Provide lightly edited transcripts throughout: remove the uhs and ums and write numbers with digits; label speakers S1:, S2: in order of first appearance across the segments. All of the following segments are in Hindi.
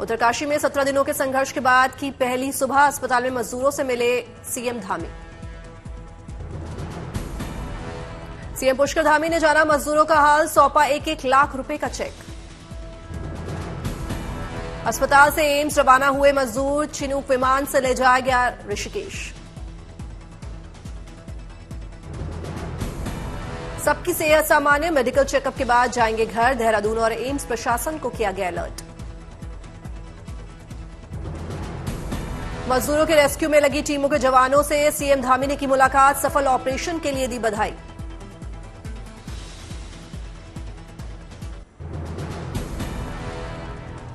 S1: उत्तरकाशी में 17 दिनों के संघर्ष के बाद की पहली सुबह अस्पताल में मजदूरों से मिले सीएम धामी। सीएम पुष्कर धामी ने जाना मजदूरों का हाल, सौंपा 1-1 लाख रुपए का चेक। अस्पताल से एम्स रवाना हुए मजदूर चिनूक विमान से ले जाया गया ऋषिकेश। सबकी सेहत सामान्य, मेडिकल चेकअप के बाद जाएंगे घर। देहरादून और एम्स प्रशासन को किया गया अलर्ट। मजदूरों के रेस्क्यू में लगी टीमों के जवानों से सीएम धामी ने की मुलाकात, सफल ऑपरेशन के लिए दी बधाई।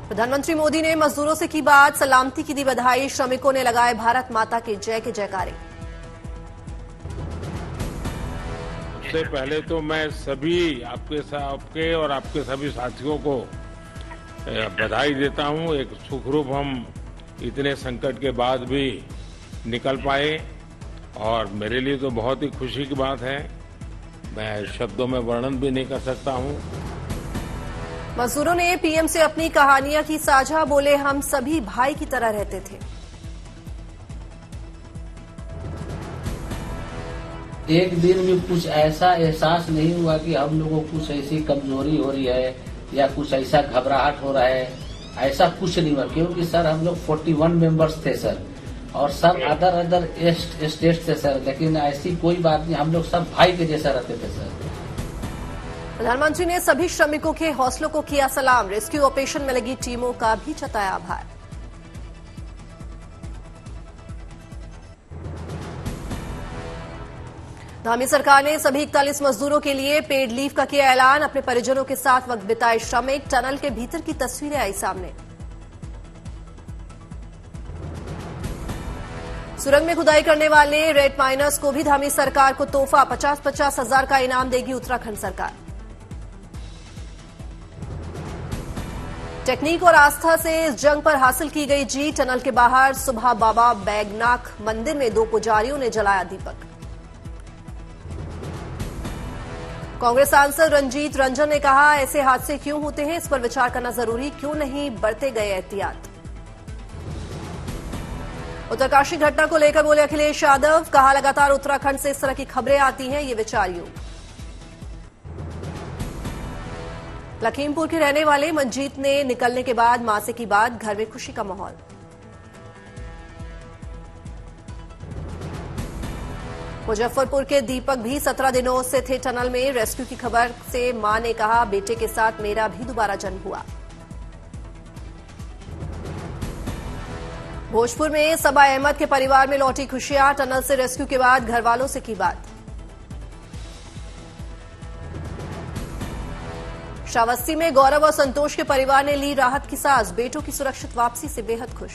S1: प्रधानमंत्री मोदी ने मजदूरों से की बात, सलामती की दी बधाई। श्रमिकों ने लगाए भारत माता के जय के जयकारे।
S2: सबसे पहले तो मैं सभी आपके और आपके सभी साथियों को बधाई देता हूं। एक सुखरूप हम इतने संकट के बाद भी निकल पाए और मेरे लिए तो बहुत ही खुशी की बात है। मैं शब्दों में वर्णन भी नहीं कर सकता हूं।
S1: मजदूरों ने पीएम से अपनी कहानियां की साझा, बोले हम सभी भाई की तरह रहते थे।
S3: एक दिन भी कुछ ऐसा एहसास नहीं हुआ कि हम लोगों को कुछ ऐसी कमजोरी हो रही है या कुछ ऐसा घबराहट हो रहा है, ऐसा कुछ नहीं हुआ। क्योंकि सर हम लोग 41 मेंबर्स थे सर, और सब अदर स्टेट थे सर, लेकिन ऐसी कोई बात नहीं, हम लोग सब भाई के जैसा रहते थे सर।
S1: प्रधानमंत्री ने सभी श्रमिकों के हौसलों को किया सलाम। रेस्क्यू ऑपरेशन में लगी टीमों का भी जताया आभार। धामी सरकार ने सभी 41 मजदूरों के लिए पेड लीव का किया ऐलान। अपने परिजनों के साथ वक्त बिताए श्रमिक, टनल के भीतर की तस्वीरें आई सामने। सुरंग में खुदाई करने वाले रेड माइनर्स को भी धामी सरकार को तोहफा, 50-50 हजार का इनाम देगी उत्तराखंड सरकार। टेक्निक और आस्था से इस जंग पर हासिल की गई जीत। टनल के बाहर सुबह बाबा बैगनाथ मंदिर में 2 पुजारियों ने जलाया दीपक। कांग्रेस सांसद रंजीत रंजन ने कहा, ऐसे हादसे क्यों होते हैं, इस पर विचार करना जरूरी, क्यों नहीं बरते गए एहतियात। उत्तरकाशी घटना को लेकर बोले अखिलेश यादव, कहा लगातार उत्तराखंड से इस तरह की खबरें आती हैं, ये विचार योग। लखीमपुर के रहने वाले मंजीत ने निकलने के बाद मां से की बात, घर में खुशी का माहौल। मुजफ्फरपुर के दीपक भी 17 दिनों से थे टनल में। रेस्क्यू की खबर से मां ने कहा, बेटे के साथ मेरा भी दोबारा जन्म हुआ। भोजपुर में सबा अहमद के परिवार में लौटी खुशियां। टनल से रेस्क्यू के बाद घर वालों से की बात। श्रावस्ती में गौरव और संतोष के परिवार ने ली राहत की सांस, बेटों की सुरक्षित वापसी से बेहद खुश।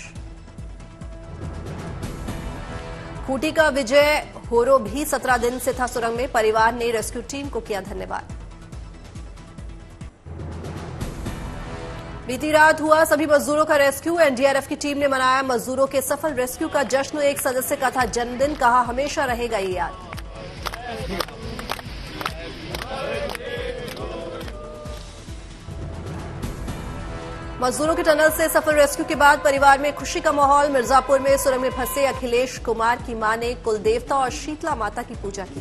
S1: खूंटी का विजय होरो भी 17 दिन से था सुरंग में, परिवार ने रेस्क्यू टीम को किया धन्यवाद। बीती रात हुआ सभी मजदूरों का रेस्क्यू। एनडीआरएफ की टीम ने मनाया मजदूरों के सफल रेस्क्यू का जश्न। एक सदस्य का था जन्मदिन, कहा हमेशा रहेगा ये याद। मजदूरों के टनल से सफल रेस्क्यू के बाद परिवार में खुशी का माहौल। मिर्जापुर में सुरंग में फंसे अखिलेश कुमार की मां ने कुलदेवता और शीतला माता की पूजा की।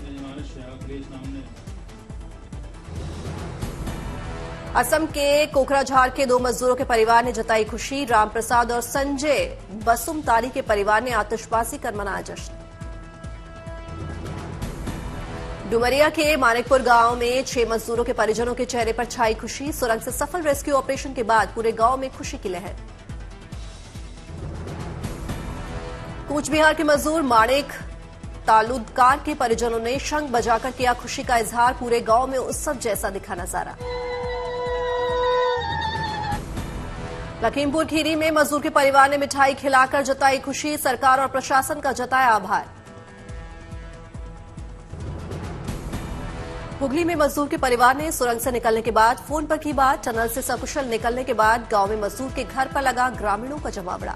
S1: असम के कोकराझार के 2 मजदूरों के परिवार ने जताई खुशी। रामप्रसाद और संजय बसुमतारी के परिवार ने आतिशबाजी कर मनाया जश्न। डुमरिया के मानिकपुर गांव में 6 मजदूरों के परिजनों के चेहरे पर छाई खुशी। सुरंग से सफल रेस्क्यू ऑपरेशन के बाद पूरे गांव में खुशी की लहर। कूच बिहार के मजदूर माणिक तालुदकार के परिजनों ने शंख बजाकर किया खुशी का इजहार। पूरे गांव में उत्सव जैसा दिखा नजारा। लखीमपुर खीरी में मजदूर के परिवार ने मिठाई खिलाकर जताई खुशी। सरकार और प्रशासन का जताया आभार। हुगली में मजदूर के परिवार ने सुरंग से निकलने के बाद फोन पर की बात। टनल से सकुशल निकलने के बाद गांव में मजदूर के घर पर लगा ग्रामीणों का जमावड़ा।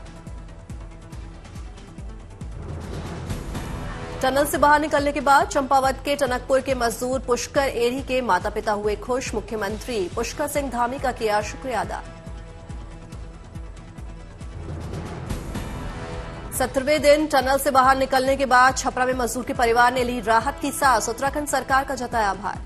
S1: टनल से बाहर निकलने के बाद चंपावत के टनकपुर के मजदूर पुष्कर एरी के माता पिता हुए खुश। मुख्यमंत्री पुष्कर सिंह धामी का किया शुक्रिया अदा। 17वें दिन टनल से बाहर निकलने के बाद छपरा में मजदूर के परिवार ने ली राहत की सांस, उत्तराखंड सरकार का जताया आभार।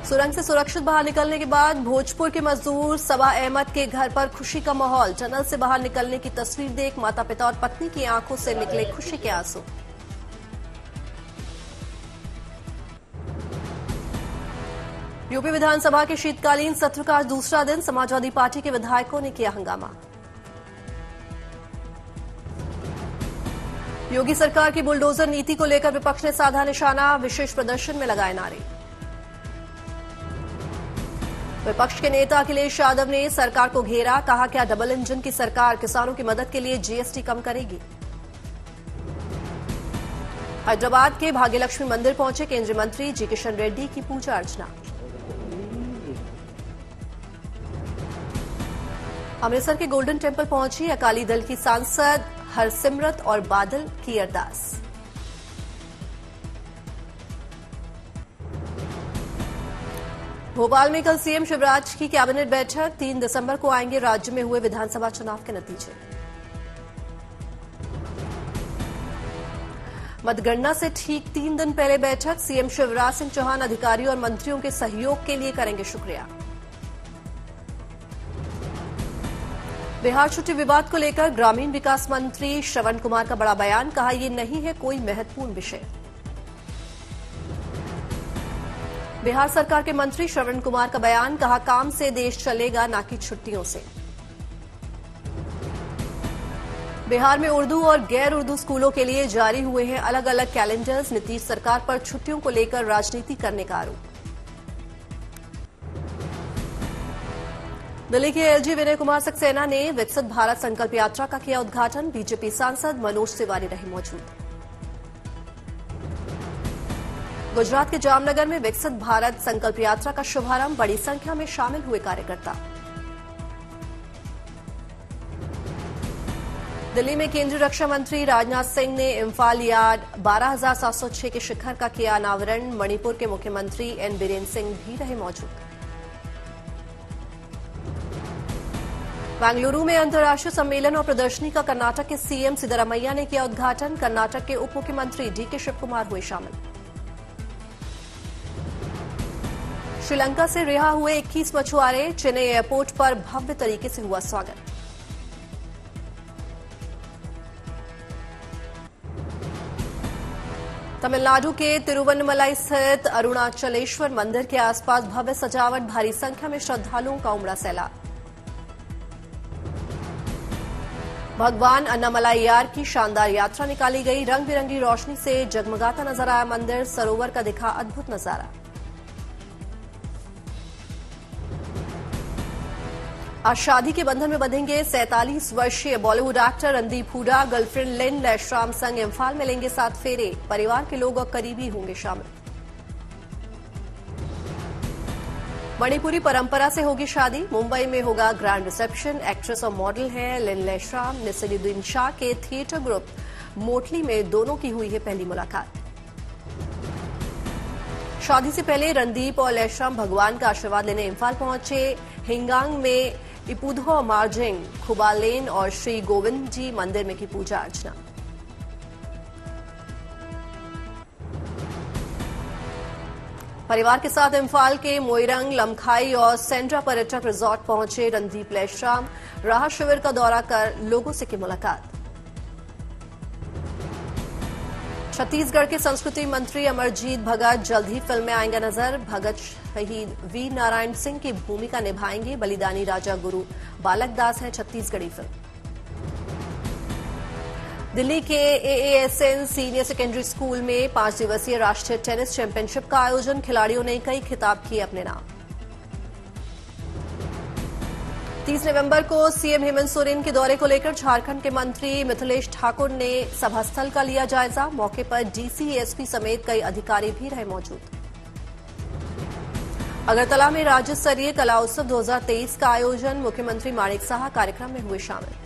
S1: सुरंग से सुरक्षित बाहर निकलने के बाद भोजपुर के मजदूर सबा अहमद के घर पर खुशी का माहौल, टनल से बाहर निकलने की तस्वीर देख माता पिता और पत्नी की आंखों से निकले खुशी के आंसू। यूपी विधानसभा के शीतकालीन सत्र का आज दूसरा दिन, समाजवादी पार्टी के विधायकों ने किया हंगामा। योगी सरकार की बुलडोजर नीति को लेकर विपक्ष ने साधा निशाना, विशेष प्रदर्शन में लगाए नारे। विपक्ष के नेता अखिलेश यादव ने सरकार को घेरा, कहा क्या डबल इंजन की सरकार किसानों की मदद के लिए जीएसटी कम करेगी। हैदराबाद के भाग्यलक्ष्मी मंदिर पहुंचे केंद्रीय मंत्री जी किशन रेड्डी की पूजा अर्चना। अमृतसर के गोल्डन टेम्पल पहुंची अकाली दल की सांसद हरसिमरत और बादल की अरदास। भोपाल में कल सीएम शिवराज की कैबिनेट बैठक, 3 दिसंबर को आएंगे राज्य में हुए विधानसभा चुनाव के नतीजे। मतगणना से ठीक 3 दिन पहले बैठक, सीएम शिवराज सिंह चौहान अधिकारियों और मंत्रियों के सहयोग के लिए करेंगे शुक्रिया। बिहार छुट्टी विवाद को लेकर ग्रामीण विकास मंत्री श्रवण कुमार का बड़ा बयान, कहा यह नहीं है कोई महत्वपूर्ण विषय। बिहार सरकार के मंत्री श्रवण कुमार का बयान, कहा काम से देश चलेगा ना कि छुट्टियों से। बिहार में उर्दू और गैर उर्दू स्कूलों के लिए जारी हुए हैं अलग अलग कैलेंडर्स, नीतीश सरकार पर छुट्टियों को लेकर राजनीति करने का आरोप। दिल्ली के एलजी विनय कुमार सक्सेना ने विकसित भारत संकल्प यात्रा का किया उद्घाटन, बीजेपी सांसद मनोज तिवारी रहे मौजूद। गुजरात के जामनगर में विकसित भारत संकल्प यात्रा का शुभारंभ, बड़ी संख्या में शामिल हुए कार्यकर्ता। दिल्ली में केंद्रीय रक्षा मंत्री राजनाथ सिंह ने इम्फाल यार्ड 12,706 के शिखर का किया अनावरण, मणिपुर के मुख्यमंत्री एन बीरेन सिंह भी रहे मौजूद। बेंगलुरु में अंतर्राष्ट्रीय सम्मेलन और प्रदर्शनी का कर्नाटक के सीएम सिद्धरामैया ने किया उद्घाटन, कर्नाटक के उप मुख्यमंत्री डीके शिव कुमार हुए शामिल। श्रीलंका से रिहा हुए 21 मछुआरे, चेन्नई एयरपोर्ट पर भव्य तरीके से हुआ स्वागत। तमिलनाडु के तिरुवन्नमलाई स्थित अरुणाचलेश्वर मंदिर के आसपास भव्य सजावट, भारी संख्या में श्रद्धालुओं का उमड़ा सैलाब। भगवान अन्नामलाईयार की शानदार यात्रा निकाली गई, रंग बिरंगी रोशनी से जगमगाता नजर आया मंदिर, सरोवर का दिखा अद्भुत नजारा। आज शादी के बंधन में बंधेंगे 47 वर्षीय बॉलीवुड एक्टर रणदीप हुडा, गर्लफ्रेंड लिन लैशराम संग इम्फाल में लेंगे 7 फेरे, परिवार के लोग और करीबी होंगे शामिल। मणिपुरी परंपरा से होगी शादी, मुंबई में होगा ग्रैंड रिसेप्शन, एक्ट्रेस और मॉडल हैं लिन लैशराम, नसीरुद्दीन शाह के थिएटर ग्रुप मोटली में दोनों की हुई है पहली मुलाकात। शादी से पहले रणदीप और लैशराम भगवान का आशीर्वाद लेने इम्फाल पहुंचे, हिंगांग में इपुधो मार्जिंग, खुबालेन और श्री गोविंद जी मंदिर में की पूजा अर्चना। परिवार के साथ इम्फाल के मोइरंग, लमखाई और सेंड्रा पर्यटक रिजॉर्ट पहुंचे रणदीप लैशराम, राहत शिविर का दौरा कर लोगों से की मुलाकात। छत्तीसगढ़ के संस्कृति मंत्री अमरजीत भगत जल्द ही फिल्म में आएंगे नजर, भगत शहीद वीर नारायण सिंह की भूमिका निभाएंगे, बलिदानी राजा गुरु बालक दास है छत्तीसगढ़ी फिल्म। दिल्ली के एएसएन सीनियर सेकेंडरी स्कूल में 5 दिवसीय राष्ट्रीय टेनिस चैंपियनशिप का आयोजन, खिलाड़ियों ने कई खिताब किए अपने नाम। 30 नवंबर को सीएम हेमंत सोरेन के दौरे को लेकर झारखंड के मंत्री मिथिलेश ठाकुर ने सभास्थल का लिया जायजा, मौके पर डीसी, एसपी समेत कई अधिकारी भी रहे मौजूद। अगरतला में राज्य स्तरीय कला उत्सव 2023 का आयोजन, मुख्यमंत्री माणिक साहा कार्यक्रम में हुए शामिल।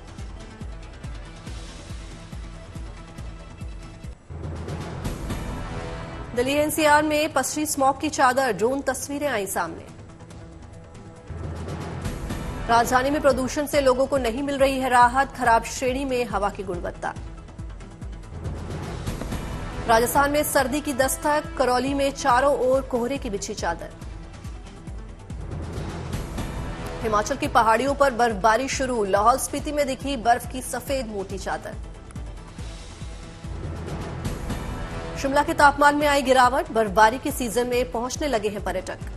S1: दिल्ली एनसीआर में पसरी स्मॉग की चादर, ड्रोन तस्वीरें आई सामने। राजधानी में प्रदूषण से लोगों को नहीं मिल रही है राहत, खराब श्रेणी में हवा की गुणवत्ता। राजस्थान में सर्दी की दस्तक, करौली में चारों ओर कोहरे की बिछी चादर। हिमाचल की पहाड़ियों पर बर्फबारी शुरू, लाहौल स्पीति में दिखी बर्फ की सफेद मोटी चादर। शिमला के तापमान में आई गिरावट, बर्फबारी के सीजन में पहुंचने लगे हैं पर्यटक।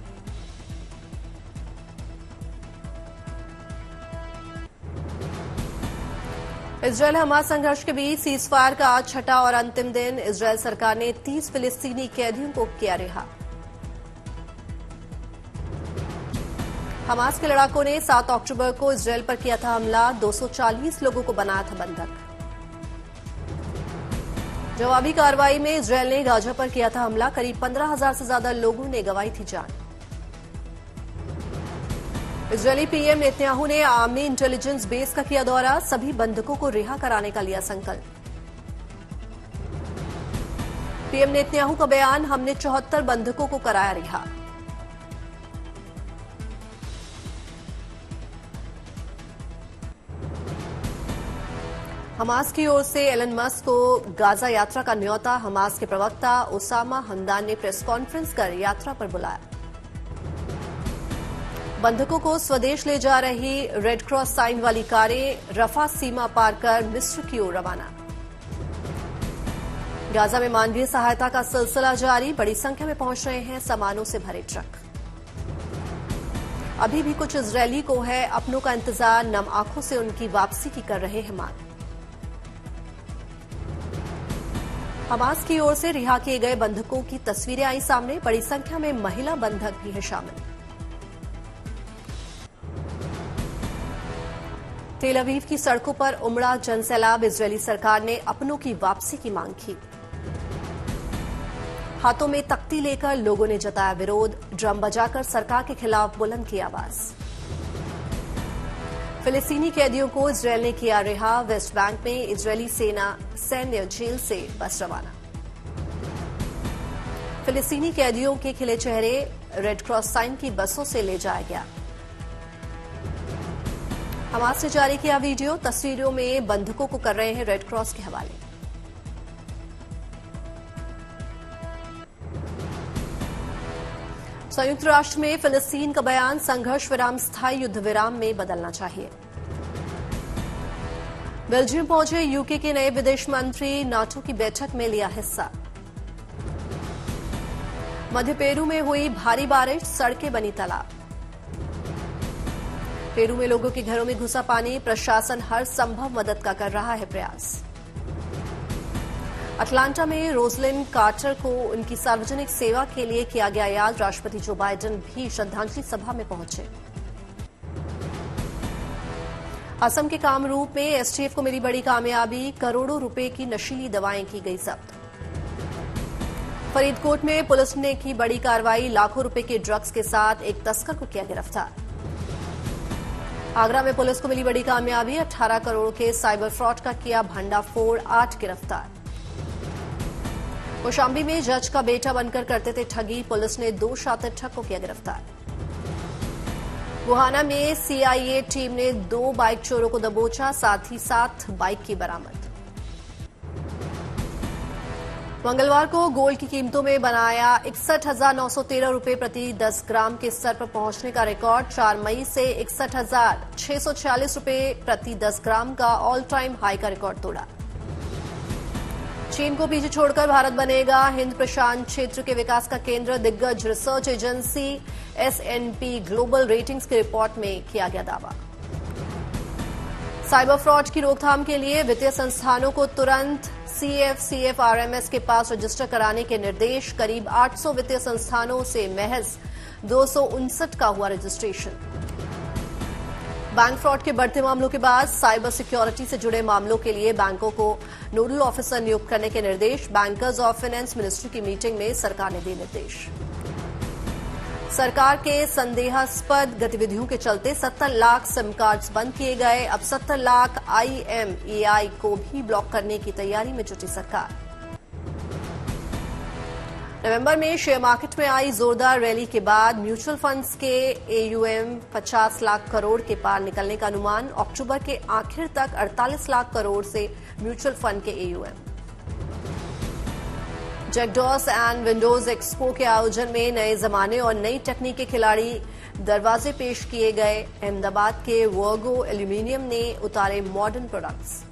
S1: इजरायल हमास संघर्ष के बीच सीजफायर का आज छठा और अंतिम दिन। इजरायल सरकार ने 30 फिलिस्तीनी कैदियों को किया रिहा। हमास के लड़ाकों ने 7 अक्टूबर को इजरायल पर किया था हमला, 240 लोगों को बनाया था बंधक। जवाबी कार्रवाई में इजरायल ने गाजा पर किया था हमला, करीब 15,000 से ज्यादा लोगों ने गंवाई थी जान। इजरायली पीएम नेतन्याहू ने आर्मी इंटेलिजेंस बेस का किया दौरा, सभी बंधकों को रिहा कराने का लिया संकल्प। पीएम नेतन्याहू का बयान, हमने 74 बंधकों को कराया रिहा। हमास की ओर से एलन मस्क को गाजा यात्रा का न्योता, हमास के प्रवक्ता ओसामा हमदान ने प्रेस कॉन्फ्रेंस कर यात्रा पर बुलाया। बंधकों को स्वदेश ले जा रही रेड क्रॉस साइन वाली कारें रफा सीमा पार कर मिस्र की ओर रवाना। गाजा में मानवीय सहायता का सिलसिला जारी, बड़ी संख्या में पहुंच रहे हैं सामानों से भरे ट्रक। अभी भी कुछ इजरायली को है अपनों का इंतजार, नम आंखों से उनकी वापसी की कर रहे हैं मांग। हमास की ओर से रिहा किए गए बंधकों की तस्वीरें आई सामने, बड़ी संख्या में महिला बंधक भी है शामिल। तेल अवीव की सड़कों पर उमड़ा जनसैलाब, इजरायली सरकार ने अपनों की वापसी की मांग की। हाथों में तख्ती लेकर लोगों ने जताया विरोध, ड्रम बजाकर सरकार के खिलाफ बुलंद की आवाज। फिलिस्तीनी कैदियों को इजरायल ने किया रिहा, वेस्ट बैंक में इजरायली सैन्य जेल से बस रवाना। फिलिस्तीनी कैदियों के खिले चेहरे रेड क्रॉस साइन की बसों से ले जाया गया। हमास ने जारी किया वीडियो, तस्वीरों में बंधकों को कर रहे हैं रेड क्रॉस के हवाले। संयुक्त राष्ट्र में फिलिस्तीन का बयान, संघर्ष विराम स्थायी युद्ध विराम में बदलना चाहिए। बेल्जियम पहुंचे यूके के नए विदेश मंत्री, नाटो की बैठक में लिया हिस्सा। मध्य पेरू में हुई भारी बारिश, सड़कें बनी तालाब। पेरू में लोगों के घरों में घुसा पानी, प्रशासन हर संभव मदद का कर रहा है प्रयास। अटलांटा में रोजलिन कार्टर को उनकी सार्वजनिक सेवा के लिए किया गया याद, राष्ट्रपति जो बाइडेन भी श्रद्धांजलि सभा में पहुंचे। असम के कामरूप में एसटीएफ को मिली बड़ी कामयाबी, करोड़ों रुपए की नशीली दवाएं की गई जब्त। फरीदकोट में पुलिस ने की बड़ी कार्रवाई, लाखों रुपए के ड्रग्स के साथ एक तस्कर को किया गिरफ्तार। आगरा में पुलिस को मिली बड़ी कामयाबी, 18 करोड़ के साइबर फ्रॉड का किया भंडाफोड़, 8 गिरफ्तार। कौशाम्बी में जज का बेटा बनकर करते थे ठगी, पुलिस ने 2 शातिर ठग को किया गिरफ्तार। गोहाना में सीआईए टीम ने 2 बाइक चोरों को दबोचा, साथ ही 7 बाइक की बरामद। मंगलवार को गोल्ड की कीमतों में बनाया 61,913 रुपए प्रति 10 ग्राम के स्तर पर पहुंचने का रिकॉर्ड। 4 मई से 61,646 रुपए प्रति 10 ग्राम का ऑल टाइम हाई का रिकॉर्ड तोड़ा। चीन को पीछे छोड़कर भारत बनेगा हिंद प्रशांत क्षेत्र के विकास का केंद्र, दिग्गज research agency S&P global ratings की रिपोर्ट में किया गया दावा। साइबर फ्रॉड की रोकथाम के लिए वित्तीय संस्थानों को तुरंत CFCFRMS के पास रजिस्टर कराने के निर्देश, करीब 800 वित्तीय संस्थानों से महज 259 का हुआ रजिस्ट्रेशन। बैंक फ्रॉड के बढ़ते मामलों के बाद साइबर सिक्योरिटी से जुड़े मामलों के लिए बैंकों को नोडल ऑफिसर नियुक्त करने के निर्देश, बैंकर्स और फाइनेंस मिनिस्ट्री की मीटिंग में सरकार ने दिए निर्देश। सरकार के संदेहास्पद गतिविधियों के चलते 70 लाख सिम कार्ड्स बंद किए गए, अब 70 लाख IMEI को भी ब्लॉक करने की तैयारी में जुटी सरकार। नवंबर में शेयर मार्केट में आई जोरदार रैली के बाद म्यूचुअल फंड्स के AUM 50 लाख करोड़ के पार निकलने का अनुमान। अक्टूबर के आखिर तक 48 लाख करोड़ से म्यूचुअल फंड के AUM। जैकडॉस एंड विंडोज एक्सपो के आयोजन में नए जमाने और नई तकनीक के खिलाड़ी दरवाजे पेश किए गए। अहमदाबाद के वर्गो एल्यूमिनियम ने उतारे मॉडर्न प्रोडक्ट्स।